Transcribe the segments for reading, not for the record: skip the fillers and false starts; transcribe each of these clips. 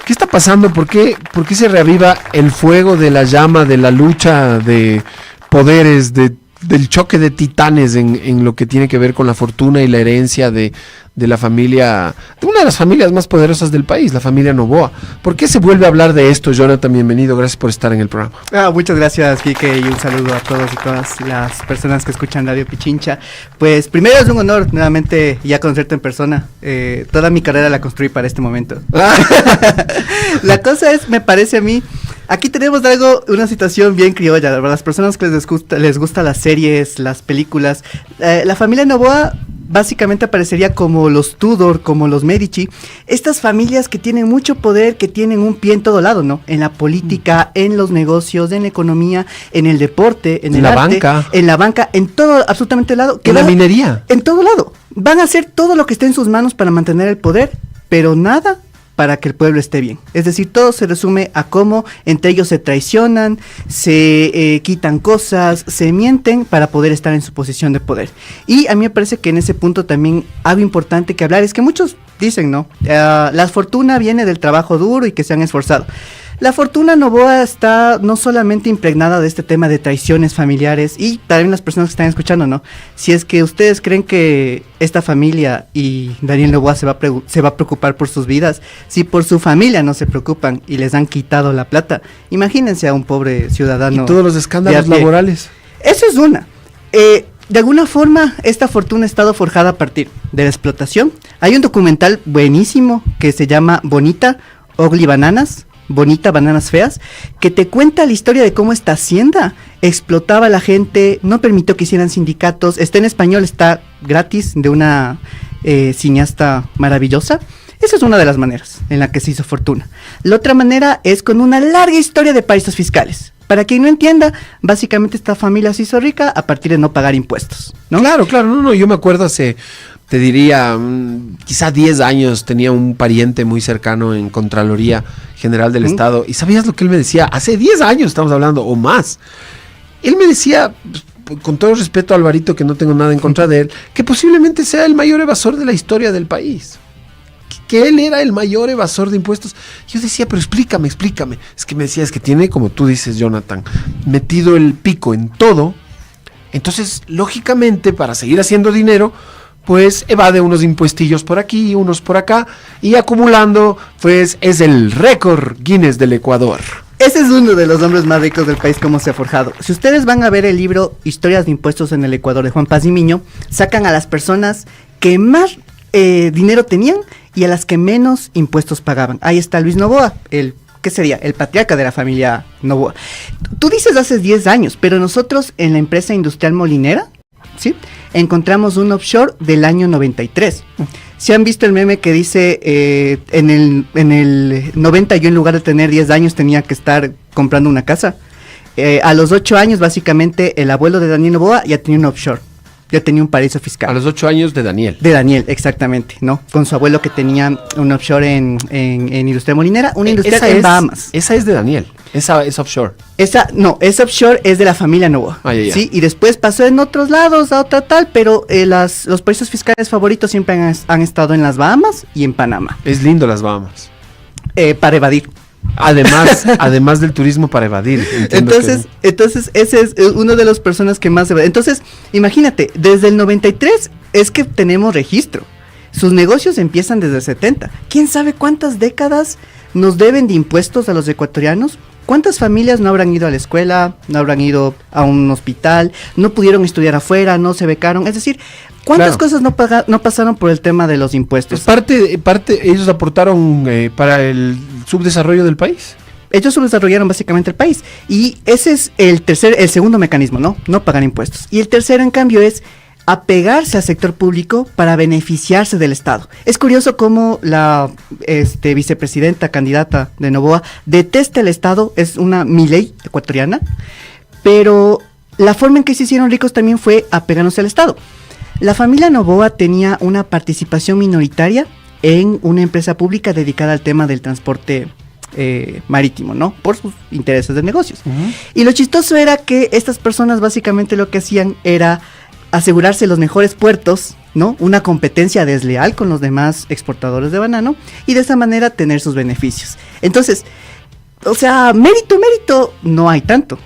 ¿Qué está pasando? ¿Por qué se reaviva el fuego de la llama de la lucha de poderes, del choque de titanes en lo que tiene que ver con la fortuna y la herencia de la familia, de una de las familias más poderosas del país, la familia Noboa? ¿Por qué se vuelve a hablar de esto, Jonathan? Bienvenido, gracias por estar en el programa. Muchas gracias, Quique, y un saludo a todos y todas las personas que escuchan Radio Pichincha. Pues primero es un honor nuevamente ya conocerte en persona. Toda mi carrera la construí para este momento. La cosa es, me parece a mí, aquí tenemos una situación bien criolla, la verdad. Las personas que les gusta las series, las películas, la familia Noboa básicamente aparecería como los Tudor, como los Medici, estas familias que tienen mucho poder, que tienen un pie en todo lado, ¿no? En la política, en los negocios, en la economía, en el deporte, en el arte, en la banca, en todo, absolutamente lado. En la minería. En todo lado. Van a hacer todo lo que esté en sus manos para mantener el poder, pero nada para que el pueblo esté bien. Es decir, todo se resume a cómo entre ellos se traicionan, se quitan cosas, se mienten para poder estar en su posición de poder. Y a mí me parece que en ese punto también algo importante que hablar es que muchos dicen, ¿no? La fortuna viene del trabajo duro y que se han esforzado. La fortuna Noboa está no solamente impregnada de este tema de traiciones familiares, y también las personas que están escuchando, ¿no? Si es que ustedes creen que esta familia y Daniel Noboa se va a preocupar por sus vidas, si por su familia no se preocupan y les han quitado la plata, imagínense a un pobre ciudadano. Y todos los escándalos laborales. Eso es una. De alguna forma, esta fortuna ha estado forjada a partir de la explotación. Hay un documental buenísimo que se llama Bonita, Ugly Bananas, Bonita, Bananas Feas, que te cuenta la historia de cómo esta hacienda explotaba a la gente, no permitió que hicieran sindicatos. Está en español, está gratis, de una cineasta maravillosa. Esa es una de las maneras en la que se hizo fortuna. La otra manera es con una larga historia de paraísos fiscales. Para quien no entienda, básicamente esta familia se hizo rica a partir de no pagar impuestos, ¿no? Claro, no, yo me acuerdo te diría, quizá 10 años tenía un pariente muy cercano en Contraloría General del Estado, y ¿sabías lo que él me decía? Hace 10 años estamos hablando, o más. Él me decía, con todo respeto a Alvarito, que no tengo nada en contra de él, que posiblemente sea el mayor evasor de la historia del país. Que él era el mayor evasor de impuestos. Yo decía, pero explícame. Es que me decía, es que tiene, como tú dices, Jonathan, metido el pico en todo. Entonces, lógicamente, para seguir haciendo dinero, pues evade unos impuestillos por aquí, unos por acá, y acumulando, pues es el récord Guinness del Ecuador. Ese es uno de los hombres más ricos del país, cómo se ha forjado. Si ustedes van a ver el libro Historias de Impuestos en el Ecuador de Juan Paz y Miño, sacan a las personas que más dinero tenían y a las que menos impuestos pagaban. Ahí está Luis Noboa, ¿qué sería? El patriarca de la familia Noboa. Tú dices hace 10 años, pero nosotros en la empresa industrial molinera, ¿sí?, encontramos un offshore del año 93. ¿Se han visto el meme que dice en el 90 yo en lugar de tener 10 años tenía que estar comprando una casa? A los 8 años básicamente el abuelo de Daniel Noboa ya tenía un offshore. Ya tenía un paraíso fiscal. A los 8 años de Daniel. De Daniel, exactamente, ¿no? Con su abuelo que tenía un offshore en industria molinera, una industria en Bahamas. Esa es de Daniel, esa es offshore. Esa offshore es de la familia Noboa, ¿sí? Y después pasó en otros lados a otra tal, pero los paraísos fiscales favoritos siempre han estado en las Bahamas y en Panamá. Es lindo las Bahamas. Para evadir. Además del turismo para evadir. Entonces ese es uno de las personas que más evade. Entonces, imagínate, desde el 93 es que tenemos registro. Sus negocios empiezan desde el 70. ¿Quién sabe cuántas décadas nos deben de impuestos a los ecuatorianos? ¿Cuántas familias no habrán ido a la escuela, no habrán ido a un hospital, no pudieron estudiar afuera, no se becaron? Es decir, ¿cuántas cosas no pasaron por el tema de los impuestos? Parte ellos aportaron para el subdesarrollo del país. Ellos subdesarrollaron básicamente el país. Y ese es el segundo mecanismo, ¿no? No pagar impuestos. Y el tercero, en cambio, es apegarse al sector público para beneficiarse del Estado. Es curioso cómo la vicepresidenta candidata de Noboa detesta el Estado, es una Milei ecuatoriana, pero la forma en que se hicieron ricos también fue apegándose al Estado. La familia Noboa tenía una participación minoritaria en una empresa pública dedicada al tema del transporte marítimo, ¿no? Por sus intereses de negocios. Y lo chistoso era que estas personas básicamente lo que hacían era asegurarse los mejores puertos ¿no? Una competencia desleal con los demás exportadores de banano y de esa manera tener sus beneficios. Entonces, o sea, mérito no hay tanto.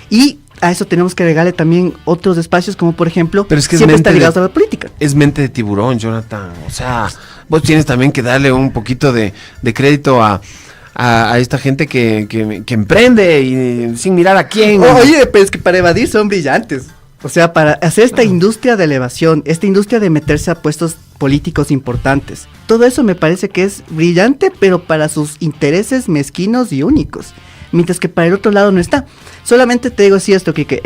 Y a eso tenemos que agregarle también otros espacios como por ejemplo, pero es que siempre está ligado a la política. Es mente de tiburón, Jonathan. O sea, vos tienes también que darle un poquito de crédito a esta gente que emprende y sin mirar a quién. Oye, pero es que para evadir son brillantes. O sea, para hacer esta industria de elevación, esta industria de meterse a puestos políticos importantes, todo eso me parece que es brillante, pero para sus intereses mezquinos y únicos. Mientras que para el otro lado no está. Solamente te digo así esto, Kike.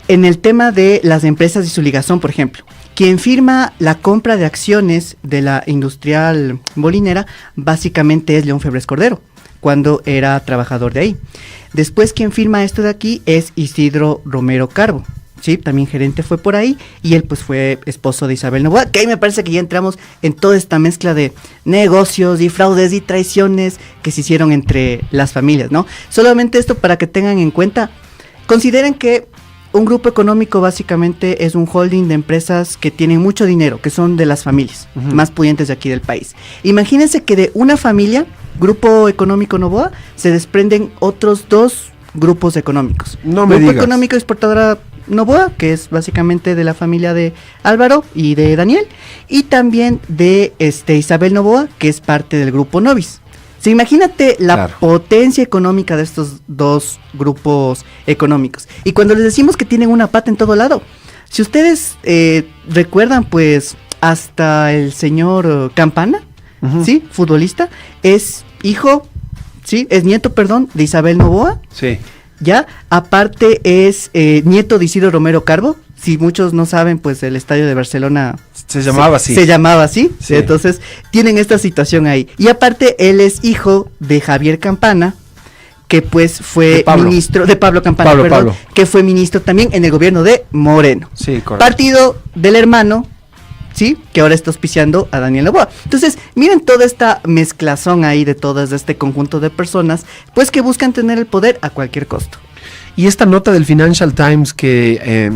En el tema de las empresas y su ligazón, por ejemplo, quien firma la compra de acciones de la industrial bolinera, básicamente es León Febres Cordero, cuando era trabajador de ahí. Después quien firma esto de aquí es Isidro Romero Carbo. Sí, también gerente fue por ahí y él pues fue esposo de Isabel Noboa, que ahí me parece que ya entramos en toda esta mezcla de negocios y fraudes y traiciones que se hicieron entre las familias, ¿no? Solamente esto para que tengan en cuenta, consideren que un grupo económico básicamente es un holding de empresas que tienen mucho dinero, que son de las familias más pudientes de aquí del país. Imagínense que de una familia, Grupo Económico Noboa, se desprenden otros dos grupos económicos. No me Grupo digas. Económico Exportadora Noboa, que es básicamente de la familia de Álvaro y de Daniel, y también de Isabel Noboa, que es parte del grupo Novis. Sí, imagínate la potencia económica de estos dos grupos económicos. Y cuando les decimos que tienen una pata en todo lado, si ustedes recuerdan, pues hasta el señor Campana, ¿sí? Futbolista, es hijo, ¿sí? Es nieto, perdón, de Isabel Noboa. Sí. Ya, aparte es nieto de Isidro Romero Carbo. Si muchos no saben, pues el estadio de Barcelona se llamaba así. Se llamaba así. Sí. Entonces, tienen esta situación ahí. Y aparte, él es hijo de Javier Campana, que pues fue ministro, de Pablo Campana, perdón, que fue ministro también en el gobierno de Moreno. Sí, correcto. Partido del hermano, ¿sí? Que ahora está auspiciando a Daniel Noboa. Entonces, miren toda esta mezclazón ahí de todo este conjunto de personas, pues que buscan tener el poder a cualquier costo. Y esta nota del Financial Times que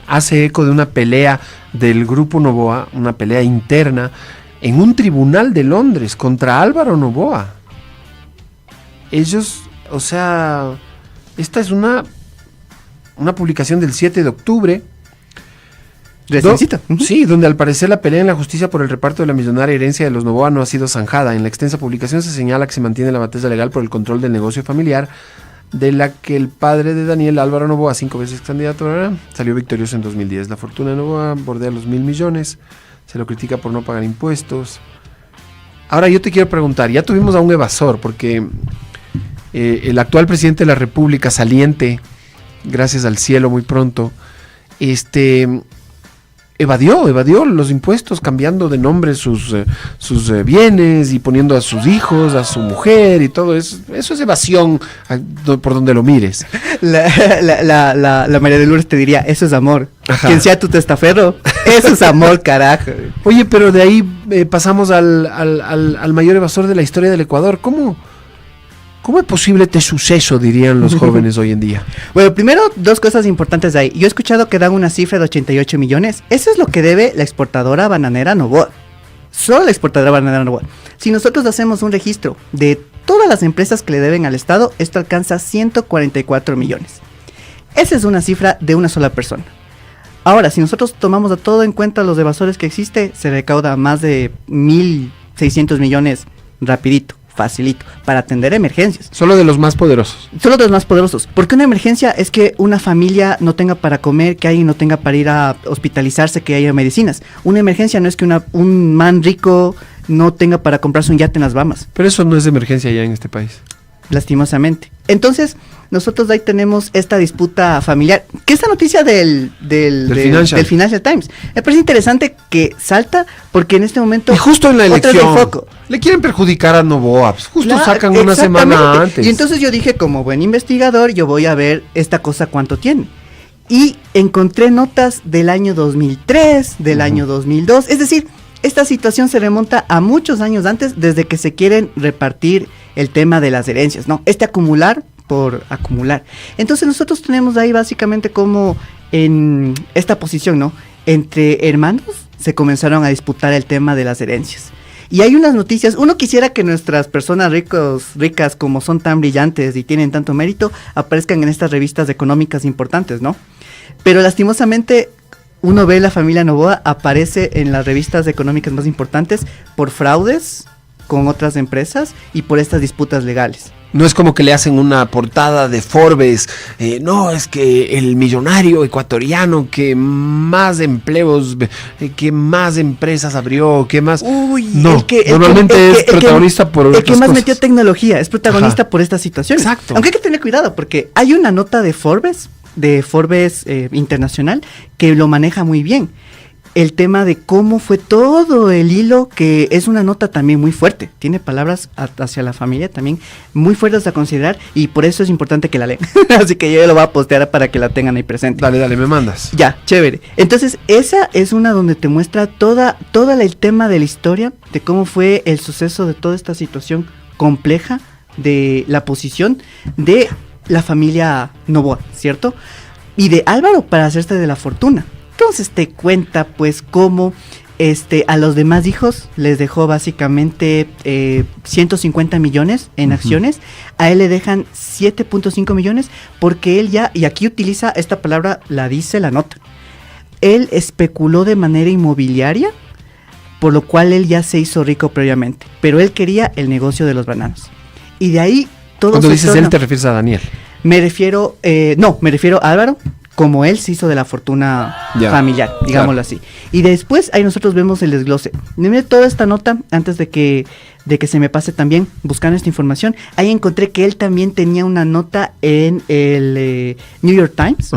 hace eco de una pelea del Grupo Noboa, una pelea interna, en un tribunal de Londres contra Álvaro Noboa. Ellos, o sea, esta es una publicación del 7 de octubre. Sí, donde al parecer la pelea en la justicia por el reparto de la millonaria herencia de los Noboa no ha sido zanjada. En la extensa publicación se señala que se mantiene la batalla legal por el control del negocio familiar, de la que el padre de Daniel, Álvaro Noboa, 5 veces candidato, salió victorioso en 2010. La fortuna de Noboa bordea los 1.000 millones, se lo critica por no pagar impuestos. Ahora yo te quiero preguntar, ya tuvimos a un evasor, porque el actual presidente de la República, saliente, gracias al cielo muy pronto, evadió los impuestos, cambiando de nombre sus bienes y poniendo a sus hijos, a su mujer y todo eso. Eso es evasión por donde lo mires. La María de Lourdes te diría, eso es amor. Ajá. Quien sea tu testaferro, eso es amor, carajo. Oye, pero de ahí pasamos al mayor evasor de la historia del Ecuador. ¿Cómo es posible este suceso, dirían los jóvenes hoy en día? Bueno, primero, dos cosas importantes de ahí. Yo he escuchado que dan una cifra de 88 millones. Eso es lo que debe la exportadora bananera Noboa. Solo la exportadora bananera Noboa. Si nosotros hacemos un registro de todas las empresas que le deben al Estado, esto alcanza 144 millones. Esa es una cifra de una sola persona. Ahora, si nosotros tomamos a todo en cuenta los evasores que existe, se recauda más de 1.600 millones rapidito. Facilito, para atender emergencias. Solo de los más poderosos. Solo de los más poderosos. Porque una emergencia es que una familia no tenga para comer, que alguien no tenga para ir a hospitalizarse, que haya medicinas. Una emergencia no es que un man rico no tenga para comprarse un yate en las Bahamas. Pero eso no es de emergencia ya en este país. Lastimosamente. Entonces, nosotros ahí tenemos esta disputa familiar. Que esta noticia del Financial Times me parece interesante que salta, porque en este momento... Y justo en la elección foco. le quieren perjudicar a Noboa. Justo sacan una semana antes. Y entonces yo dije, como buen investigador, yo voy a ver esta cosa cuánto tiene. Y encontré notas del año 2003, del año 2002. Es decir, esta situación se remonta a muchos años antes, desde que se quieren repartir el tema de las herencias, ¿no? Acumular por acumular. Entonces nosotros tenemos ahí básicamente como en esta posición, ¿no? Entre hermanos, se comenzaron a disputar el tema de las herencias. Y hay unas noticias, uno quisiera que nuestras personas ricas como son tan brillantes y tienen tanto mérito, aparezcan en estas revistas económicas importantes, ¿no? Pero lastimosamente uno ve la familia Noboa aparece en las revistas económicas más importantes por fraudes con otras empresas y por estas disputas legales. No es como que le hacen una portada de Forbes, no, es que el millonario ecuatoriano que más empleos, que más empresas abrió, que más... Uy, no, normalmente es protagonista por otras cosas. El que más cosas. Metió tecnología, es protagonista por esta situación. Exacto. Aunque hay que tener cuidado porque hay una nota de Forbes Internacional, que lo maneja muy bien. El tema de cómo fue todo el hilo, que es una nota también muy fuerte, tiene palabras hacia la familia también muy fuertes a considerar y por eso es importante que la lean. Así que yo lo voy a postear para que la tengan ahí presente. Dale, me mandas. Ya, chévere. Entonces esa es una donde te muestra toda el tema de la historia, de cómo fue el suceso de toda esta situación compleja de la posición de la familia Noboa, ¿cierto? Y de Álvaro para hacerse de la fortuna. Entonces te cuenta pues cómo a los demás hijos les dejó básicamente 150 millones en acciones, a él le dejan 7.5 millones porque él ya, y aquí utiliza esta palabra, la dice la nota, él especuló de manera inmobiliaria, por lo cual él ya se hizo rico previamente, pero él quería el negocio de los bananos. Y de ahí todo. Cuando dices él, te refieres a Daniel. Me refiero a Álvaro, como él se hizo de la fortuna familiar, digámoslo así. Y después ahí nosotros vemos el desglose. Mira toda esta nota, antes de que se me pase también, buscando esta información, ahí encontré que él también tenía una nota en el New York Times,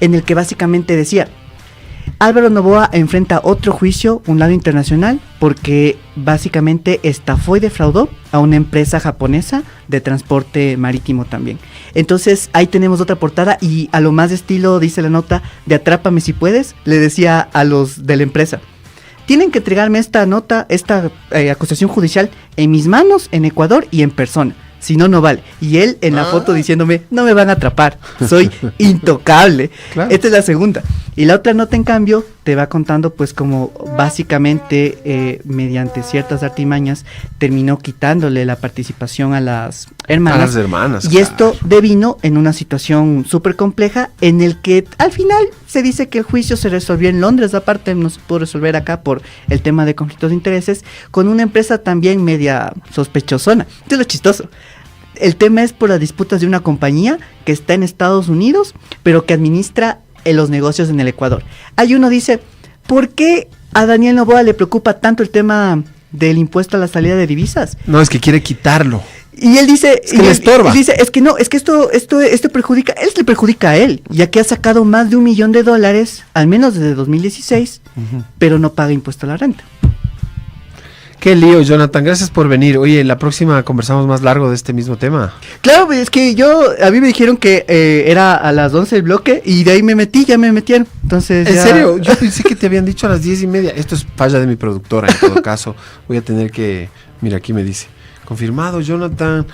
en el que básicamente decía, Álvaro Noboa enfrenta otro juicio, un lado internacional, porque básicamente estafó y defraudó a una empresa japonesa de transporte marítimo también. Entonces ahí tenemos otra portada y a lo más estilo, dice la nota, de Atrápame si puedes, le decía a los de la empresa, tienen que entregarme esta nota, esta acusación judicial en mis manos, en Ecuador y en persona. Si no, no vale. Y él en la foto diciéndome, no me van a atrapar, soy intocable. Claro. Esta es la segunda. Y la otra nota, en cambio, te va contando pues como básicamente mediante ciertas artimañas terminó quitándole la participación a las hermanas. A las hermanas. Y esto devino en una situación súper compleja en el que al final se dice que el juicio se resolvió en Londres, aparte no se pudo resolver acá por el tema de conflictos de intereses, con una empresa también media sospechosona. Esto es lo chistoso. El tema es por las disputas de una compañía que está en Estados Unidos, pero que administra los negocios en el Ecuador. Hay uno dice, ¿por qué a Daniel Noboa le preocupa tanto el tema del impuesto a la salida de divisas? No, es que quiere quitarlo. Y él dice, es que le estorba. Él dice, es que no, es que esto perjudica, él le perjudica a él, ya que ha sacado más de $1 millón, al menos desde 2016, pero no paga impuesto a la renta. Qué lío, Jonathan, gracias por venir. Oye, la próxima conversamos más largo de este mismo tema. Claro, es que a mí me dijeron que era a las 11 el bloque y de ahí ya me metieron. Entonces, ¿En serio? Yo pensé que te habían dicho a las 10:30. Esto es falla de mi productora, en todo caso. Voy a tener que, mira, aquí me dice, confirmado, Jonathan,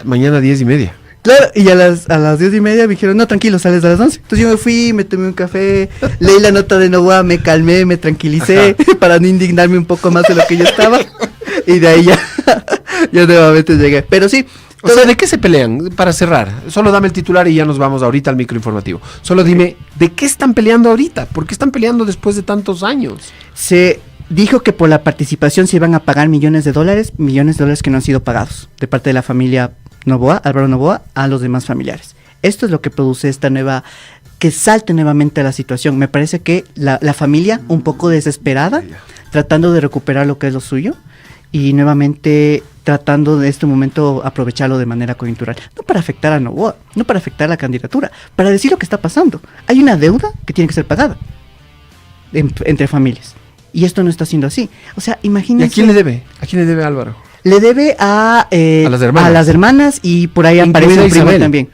mañana 10:30. Claro, y a las 10:30 me dijeron, no, tranquilo, sales a las 11. Entonces yo me fui, me tomé un café, leí la nota de Noboa, me calmé, me tranquilicé, para no indignarme un poco más de lo que yo estaba. Y de ahí ya nuevamente llegué. Pero sí. O sea, ¿de qué se pelean? Para cerrar, solo dame el titular y ya nos vamos ahorita al microinformativo. Solo dime, ¿de qué están peleando ahorita? ¿Por qué están peleando después de tantos años? Se dijo que por la participación se iban a pagar millones de dólares que no han sido pagados de parte de la familia Noboa, Álvaro Noboa, a los demás familiares. Esto es lo que produce esta nueva, que salte nuevamente a la situación. Me parece que la familia, un poco desesperada, tratando de recuperar lo que es lo suyo, y nuevamente tratando de este momento aprovecharlo de manera coyuntural. No para afectar a Noboa, no para afectar la candidatura, para decir lo que está pasando. Hay una deuda que tiene que ser pagada entre familias. Y esto no está siendo así. O sea, imagínense. ¿Y a quién le debe? ¿A quién le debe Álvaro? Le debe a las hermanas y por ahí aparece el primo también.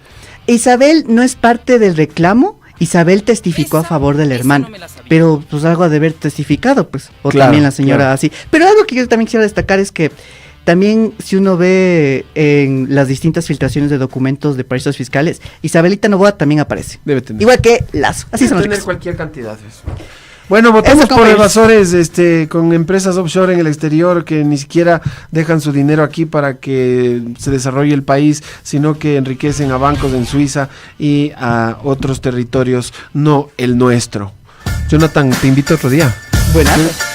Isabel no es parte del reclamo. Isabel testificó a favor del hermano, pero pues algo ha de haber testificado, pues, o claro, también la señora así. Pero algo que yo también quisiera destacar es que también si uno ve en las distintas filtraciones de documentos de paraísos fiscales, Isabelita Noboa también aparece. Debe tener. Igual que Lazo, así son los tener cualquier cantidad de eso. Bueno, votemos Eso por como evasores con empresas offshore en el exterior que ni siquiera dejan su dinero aquí para que se desarrolle el país, sino que enriquecen a bancos en Suiza y a otros territorios, no el nuestro. Jonathan, te invito otro día. Buenas.